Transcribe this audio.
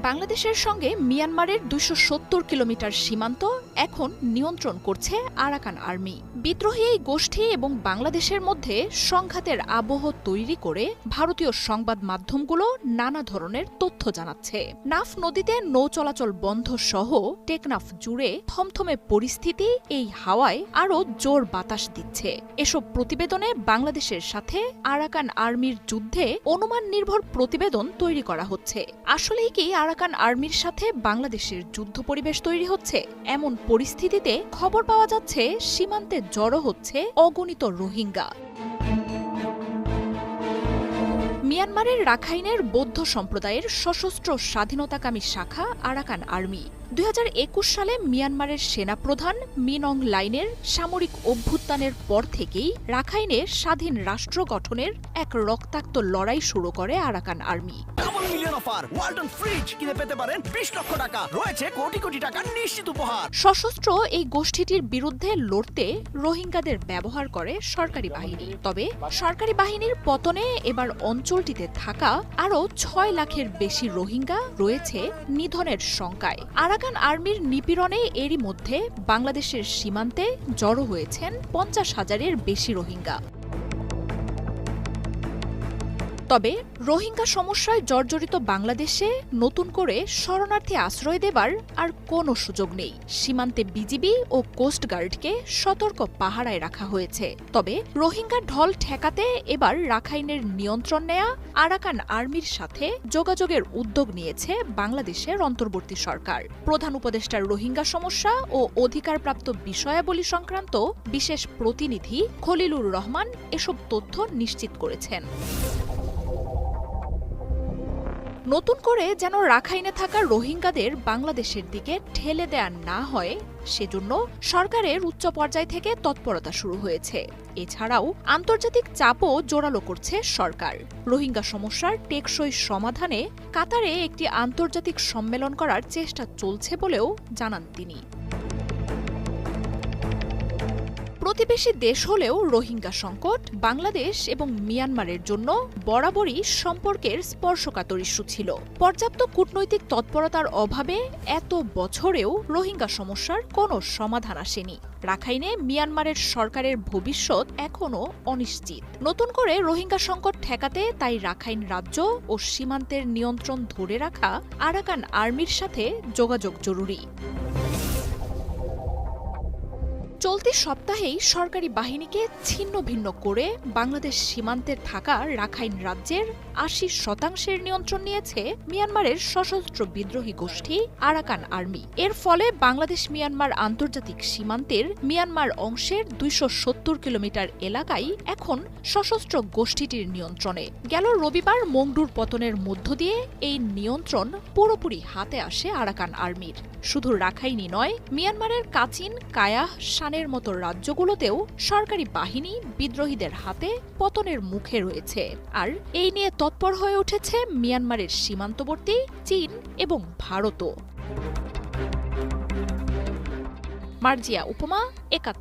বাংলাদেশের সঙ্গে মিয়ানমারের ২৭০ কিলোমিটার সীমান্ত এখন নিয়ন্ত্রণ করছে আরাকান আর্মি। বিদ্রোহী এই গোষ্ঠী এবং বাংলাদেশের মধ্যে সংঘাতের আবহ তৈরি করে ভারতীয় সংবাদ মাধ্যমগুলো নানা ধরনের তথ্য জানাচ্ছে। নাফ নদীতে নৌ চলাচল বন্ধ সহ টেকনাফ জুড়ে থমথমে পরিস্থিতি এই হাওয়ায় আরও জোর বাতাস দিচ্ছে। এসব প্রতিবেদনে বাংলাদেশের সাথে আরাকান আর্মির যুদ্ধে অনুমান নির্ভর প্রতিবেদন তৈরি করা হচ্ছে। আসলেই কি আরাকান আর্মির সাথে বাংলাদেশের যুদ্ধ পরিবেশ তৈরি হচ্ছে? এমন পরিস্থিতিতে খবর পাওয়া যাচ্ছে সীমান্তে জড়ো হচ্ছে অগণিত রোহিঙ্গা। মিয়ানমারের রাখাইনের বৌদ্ধ সম্প্রদায়ের সশস্ত্র স্বাধীনতাকামী শাখা আরাকান আর্মি ২০২১ সালে মিয়ানমারের সেনাপ্রধান মিন অং লাইনের সামরিক অভ্যুত্থানের পর থেকেই রাখাইনে স্বাধীন রাষ্ট্র গঠনের এক রক্তাক্ত লড়াই শুরু করে আরাকান আর্মি। সশস্ত্র এই গোষ্ঠীটির বিরুদ্ধে লড়তে রোহিঙ্গাদের ব্যবহার করে সরকারি বাহিনী। তবে সরকারি বাহিনীর পতনে এবার অঞ্চলটিতে থাকা আরও ৬ লাখের বেশি রোহিঙ্গা রয়েছে নিধনের শঙ্কায়। আরাকান আর্মির নিপীড়নে এরই মধ্যে বাংলাদেশের সীমান্তে জড়ো হয়েছেন ৫০,০০০-এর বেশি রোহিঙ্গা। তবে রোহিঙ্গা সমস্যায় জর্জরিত বাংলাদেশে নতুন করে শরণার্থী আশ্রয় দেবার আর কোনো সুযোগ নেই। সীমান্তে বিজিবি ও কোস্টগার্ডকে সতর্ক পাহারায় রাখা হয়েছে। তবে রোহিঙ্গা ঢল ঠেকাতে এবার রাখাইনের নিয়ন্ত্রণ নেয়া আরাকান আর্মির সাথে যোগাযোগের উদ্যোগ নিয়েছে বাংলাদেশের অন্তর্বর্তী সরকার। প্রধান উপদেষ্টার রোহিঙ্গা সমস্যা ও অধিকারপ্রাপ্ত বিষয়াবলী সংক্রান্ত বিশেষ প্রতিনিধি খলিলুর রহমান এসব তথ্য নিশ্চিত করেছেন। নতুন করে যেন রাখাইনে থাকা রোহিঙ্গাদের বাংলাদেশের দিকে ঠেলে দেয়া না হয় সেজন্য সরকারের উচ্চ পর্যায় থেকে তৎপরতা শুরু হয়েছে। এছাড়াও আন্তর্জাতিক চাপও জোরালো করছে সরকার। রোহিঙ্গা সমস্যার টেকসই সমাধানে কাতারে একটি আন্তর্জাতিক সম্মেলন করার চেষ্টা চলছে বলেও জানান তিনি। প্রতিবেশী দেশ হলেও রোহিঙ্গা সংকট বাংলাদেশ এবং মিয়ানমারের জন্য বরাবরই সম্পর্কের স্পর্শকাতর ইস্যু ছিল। পর্যাপ্ত কূটনৈতিক তৎপরতার অভাবে এত বছরেও রোহিঙ্গা সমস্যার কোনো সমাধান আসেনি। রাখাইনে মিয়ানমারের সরকারের ভবিষ্যৎ এখনও অনিশ্চিত। নতুন করে রোহিঙ্গা সংকট ঠেকাতে তাই রাখাইন রাজ্য ও সীমান্তের নিয়ন্ত্রণ ধরে রাখা আরাকান আর্মির সাথে যোগাযোগ জরুরি। চলতি সপ্তাহেই সরকারি বাহিনীকে ছিন্ন ভিন্ন করে বাংলাদেশ সীমান্তে থাকা রাখাইন রাজ্যের ৮০% নিয়ন্ত্রণ নিয়েছে মিয়ানমারের সশস্ত্র বিদ্রোহী গোষ্ঠী আরাকান আর্মি। এর ফলে বাংলাদেশ মিয়ানমার আন্তর্জাতিক সীমান্তের মিয়ানমার অংশের ২৭০ কিলোমিটার এলাকায় এখন সশস্ত্র গোষ্ঠীটির নিয়ন্ত্রণে। গেল রবিবার মংডুর পতনের মধ্য দিয়ে এই নিয়ন্ত্রণ পুরোপুরি হাতে আসে আরাকান আর্মির। শুধু রাখাইনই নয়, মিয়ানমারের কাচিন, কায়াহ, শানের মতো রাজ্যগুলোতেও সরকারি বাহিনী বিদ্রোহীদের হাতে পতনের মুখে রয়েছে। আর এই নিয়ে তৎপর হয়ে উঠেছে মিয়ানমারের সীমান্তবর্তী চীন এবং ভারতও। মার্জিয়া উপমা, একাত্তর।